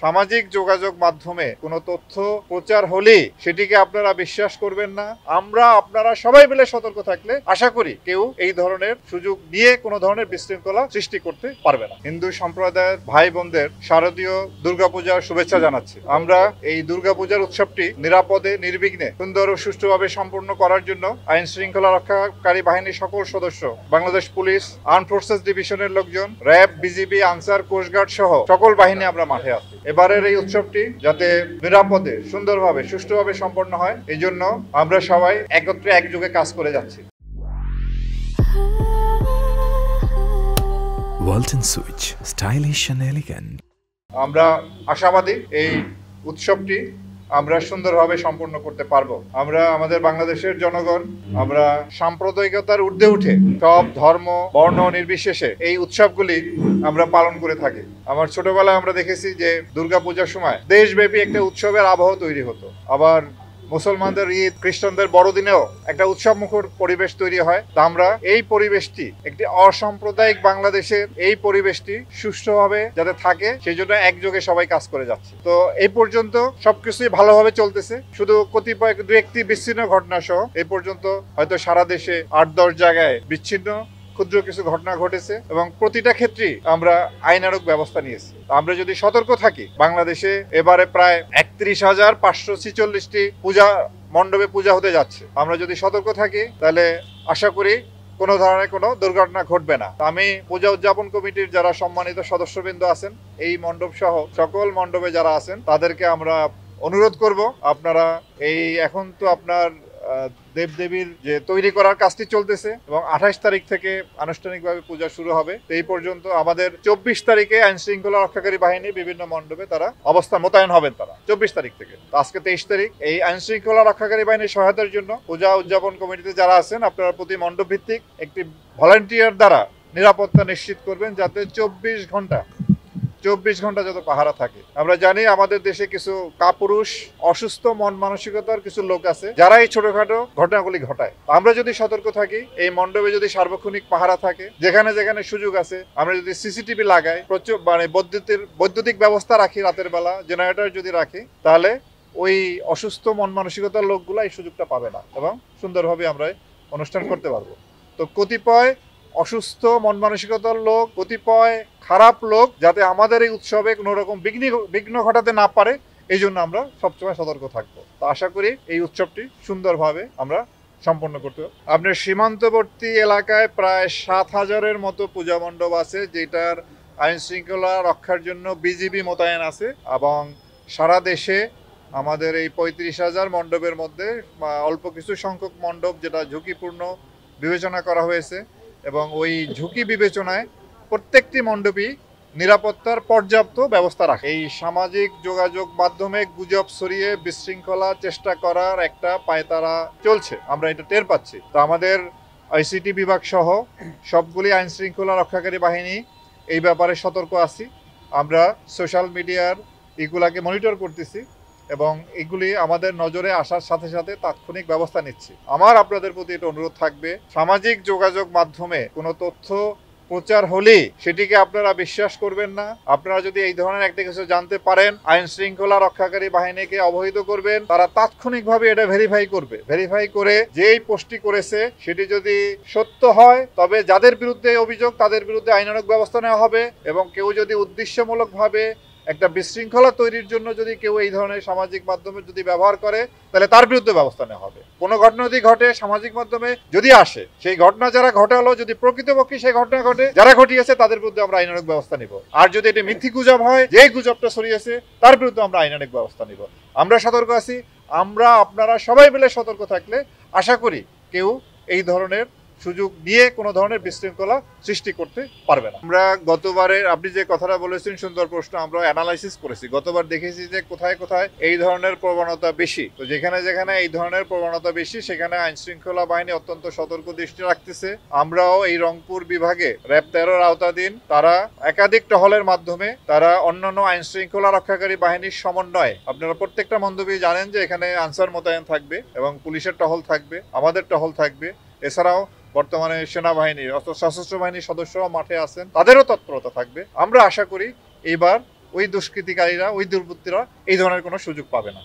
সামাজিক যোগাযোগ মাধ্যমে কোনো তথ্য প্রচার হলে সেটিকে আপনারা বিশ্বাস করবেন না। আপনারা সবাই মিলে সতর্ক থাকলে আশা করি কেউ এই ধরনের সুযোগ নিয়ে কোনো ধরনের বিশৃঙ্খলা সৃষ্টি করতে পারবে না। হিন্দু সম্প্রদায়ের ভাই বোনদের শারদীয় দুর্গাপূজার শুভেচ্ছা জানাচ্ছি। আমরা এই দুর্গাপূজার উৎসবটি নিরাপদে নির্বিঘ্নে সুন্দর ও সুষ্ঠুভাবে সম্পূর্ণ করার জন্য আইন শৃঙ্খলা রক্ষাকারী বাহিনীর সকল সদস্য, বাংলাদেশ পুলিশ, আর্ম ফোর্সেস ডিভিশনের লোকজন, র্যাব, বিজিবি, আনসার, কোস্টগার্ড সহ সকল বাহিনী আমরা মাঠে আছি। এবারের এই উৎসবটি যাতে নিরাপদে, সুন্দরভাবে, সুষ্ঠুভাবে সম্পন্ন হয়, এই জন্য আমরা সবাই একত্রে একযোগে কাজ করে যাচ্ছি। Walton switch, stylish and elegant. আমরা আশাবাদী এই উৎসবটি আমরা সুন্দরভাবে সম্পন্ন করতে পারবো। আমরা আমাদের বাংলাদেশের জনগণ আমরা সাম্প্রদায়িকতার ঊর্ধ্বে উঠে সব ধর্ম বর্ণ নির্বিশেষে এই উৎসবগুলি আমরা পালন করে থাকি। আমার ছোটবেলায় আমরা দেখেছি যে দুর্গাপূজার সময় দেশব্যাপী একটা উৎসবের আবহ তৈরি হতো। আবার মুসলমানদের ঈদ, খ্রিস্টানদের বড়দিনেও একটা উৎসব মুখর পরিবেশ তৈরি হয়। তা আমরা এই পরিবেশটি, একটি অসাম্প্রদায়িক বাংলাদেশের এই পরিবেশটি সুষ্ঠুভাবে যাতে থাকে সেই জন্য একযোগে সবাই কাজ করে যাচ্ছে। তো এই পর্যন্ত সবকিছুই ভালোভাবে চলতেছে। শুধু কতিপয় দু একটি বিচ্ছিন্ন ঘটনা সহ এই পর্যন্ত হয়তো সারা দেশে 8-10 জায়গায় বিচ্ছিন্ন ক্ষুদ্র কিছু ঘটনা ঘটেছে এবং প্রতিটা ক্ষেত্রেই আমরা আইনানুগ ব্যবস্থা নিয়েছি। আমরা যদি সতর্ক থাকি, বাংলাদেশে এবারে প্রায় 31,546টি পূজা মণ্ডপে পূজা হতে যাচ্ছে। আমরা যদি সতর্ক থাকি তাহলে আশা করি কোনো ধরনের কোনো দুর্ঘটনা ঘটবে না। আমি পূজা উদযাপন কমিটির যারা সম্মানিত সদস্যবৃন্দ আছেন, এই মণ্ডপ সহ সকল মণ্ডপে যারা আছেন তাদেরকে আমরা অনুরোধ করব, আপনারা এই এখন তো আপনার দেবদেবীর যে তৈরি করার কাজটি চলতেছে এবং 28 তারিখ থেকে আনুষ্ঠানিকভাবে পূজা শুরু হবে। এই পর্যন্ত আমাদের 24 তারিখে আইন শৃঙ্খলা রক্ষাকারী বাহিনী বিভিন্ন মণ্ডপে তারা অবস্থান মোতায়েন হবেন। তারা 24 তারিখ থেকে, আজকে 23 তারিখ। এই আইন শৃঙ্খলা রক্ষাকারী বাহিনীর সহায়তার জন্য পূজা উদযাপন কমিটিতে যারা আছেন আপনারা প্রতি মণ্ডপ ভিত্তিক একটি ভলান্টিয়ার দ্বারা নিরাপত্তা নিশ্চিত করবেন, যাতে 24 ঘন্টা যত পাহারা থাকে। আমরা জানি আমাদের দেশে কিছু কাপুরুষ, অসুস্থ মন মানসিকতার কিছু লোক আছে যারা এই ছোটখাটো ঘটনাগুলি ঘটায়। আমরা যদি সতর্ক থাকি, এই মণ্ডপে যদি সার্বক্ষণিক পাহারা থাকে, যেখানে যেখানে সুযোগ আছে আমরা যদি সিসিটিভি লাগাই, প্রচুর বৈদ্যুতিক ব্যবস্থা রাখি, রাতের বেলা জেনারেটর যদি রাখি, তাহলে ওই অসুস্থ মন মানসিকতার লোকগুলো এই সুযোগটা পাবে না এবং সুন্দরভাবে আমরা অনুষ্ঠান করতে পারবো। তো কতিপয় অসুস্থ মন মানসিকতার লোক, কতিপয় খারাপ লোক যাতে আমাদের এই উৎসবে কোনো রকম বিঘ্ন ঘটাতে না পারে, এই জন্য আমরা সবসময় সতর্ক থাকবো। তো আশা করি এই উৎসবটি সুন্দরভাবে আমরা সম্পন্ন করতে পারব। আপনার সীমান্তবর্তী এলাকায় প্রায় 7,000-এর মতো পূজা মণ্ডপ আছে, যেটার আইন শৃঙ্খলা রক্ষার জন্য বিজিবি মোতায়েন আছে এবং সারা দেশে আমাদের এই 35,000 মণ্ডপের মধ্যে অল্প কিছু সংখ্যক মণ্ডপ যেটা ঝুঁকিপূর্ণ বিবেচনা করা হয়েছে এবং ওই ঝুঁকি বিবেচনায় প্রত্যেকটি মণ্ডপই নিরাপত্তার পর্যাপ্ত ব্যবস্থা রাখে। এই সামাজিক যোগাযোগ মাধ্যমে গুজব ছড়িয়ে বিশৃঙ্খলা চেষ্টা করার একটা পায়তারা চলছে, আমরা এটা টের পাচ্ছি। তো আমাদের আইসিটি বিভাগ সহ সবগুলি আইন শৃঙ্খলা রক্ষাকারী বাহিনী এই ব্যাপারে সতর্ক আছি। আমরা সোশ্যাল মিডিয়ার এগুলাকে মনিটর করতেছি এবং এগুলি আমাদের নজরে আসার সাথে সাথে তাৎক্ষণিক ব্যবস্থা নিচ্ছি। আমার আপনাদের প্রতি এটা অনুরোধ থাকবে, সামাজিক যোগাযোগ মাধ্যমে কোনো তথ্য প্রচার হলে সেটিকে আপনারা বিশ্বাস করবেন না। আপনারা যদি এই ধরনের একটা কিছু জানতে পারেন, আইন শৃঙ্খলা রক্ষাকারী বাহিনীকে অবহিত করবেন, তারা তাৎক্ষণিকভাবে এটা ভেরিফাই করে যেই পোস্টটি করেছে সেটি যদি সত্য হয় তবে যাদের বিরুদ্ধে অভিযোগ তাদের বিরুদ্ধে আইনানুগ ব্যবস্থা নেওয়া হবে এবং কেউ যদি উদ্দেশ্যমূলকভাবে একটা বিশৃঙ্খলা তৈরির জন্য যদি কেউ এই ধরনের সামাজিক মাধ্যমে যদি ব্যবহার করে তাহলে তার বিরুদ্ধে ব্যবস্থা নেওয়া হবে। কোনো ঘটনা যদি ঘটে সামাজিক মাধ্যমে যদি আসে, সেই ঘটনা যারা ঘটালো যদি প্রকৃতপক্ষে সেই ঘটনা ঘটে, যারা ঘটিয়েছে তাদের বিরুদ্ধে আমরা আইনানুগ ব্যবস্থা নিব। আর যদি এটি মিথ্যি গুজব হয়, যেই গুজবটা ছড়িয়েছে তার বিরুদ্ধে আমরা আইনানুগ ব্যবস্থা নিব। আমরা সতর্ক আছি। আপনারা সবাই মিলে সতর্ক থাকলে আশা করি কেউ এই ধরনের সুযোগ নিয়ে কোনো ধরনের বিশৃঙ্খলা সৃষ্টি করতে পারবে না। আমরা গতবারে আপনি যে কথাটা বলেছেন, সুন্দর প্রশ্ন, আমরা অ্যানালাইসিস করেছি। গতবার দেখেছি যে কোথায় কোথায় এই ধরনের প্রবণতা বেশি। তো যেখানে যেখানে এই ধরনের প্রবণতা বেশি সেখানে আইন শৃঙ্খলা বাহিনী অত্যন্ত সতর্ক দৃষ্টি রাখতেছে। আমরাও এই রংপুর বিভাগে র্যাব 13-র আওতাধীন তারা একাধিক টহলের মাধ্যমে তারা অন্যান্য আইন শৃঙ্খলা রক্ষাকারী বাহিনীর সমন্বয়ে, আপনারা প্রত্যেকটা মণ্ডপেই জানেন যে এখানে আনসার মোতায়েন থাকবে এবং পুলিশের টহল থাকবে, আমাদের টহল থাকবে, এছাড়াও বর্তমানে সেনাবাহিনীর সশস্ত্র বাহিনীর সদস্যরা মাঠে আছেন, তাদেরও তৎপরতা থাকবে। আমরা আশা করি এইবার ওই দুষ্কৃতিকারীরা, ওই দুর্বৃত্তরা এই ধরনের কোনো সুযোগ পাবে না।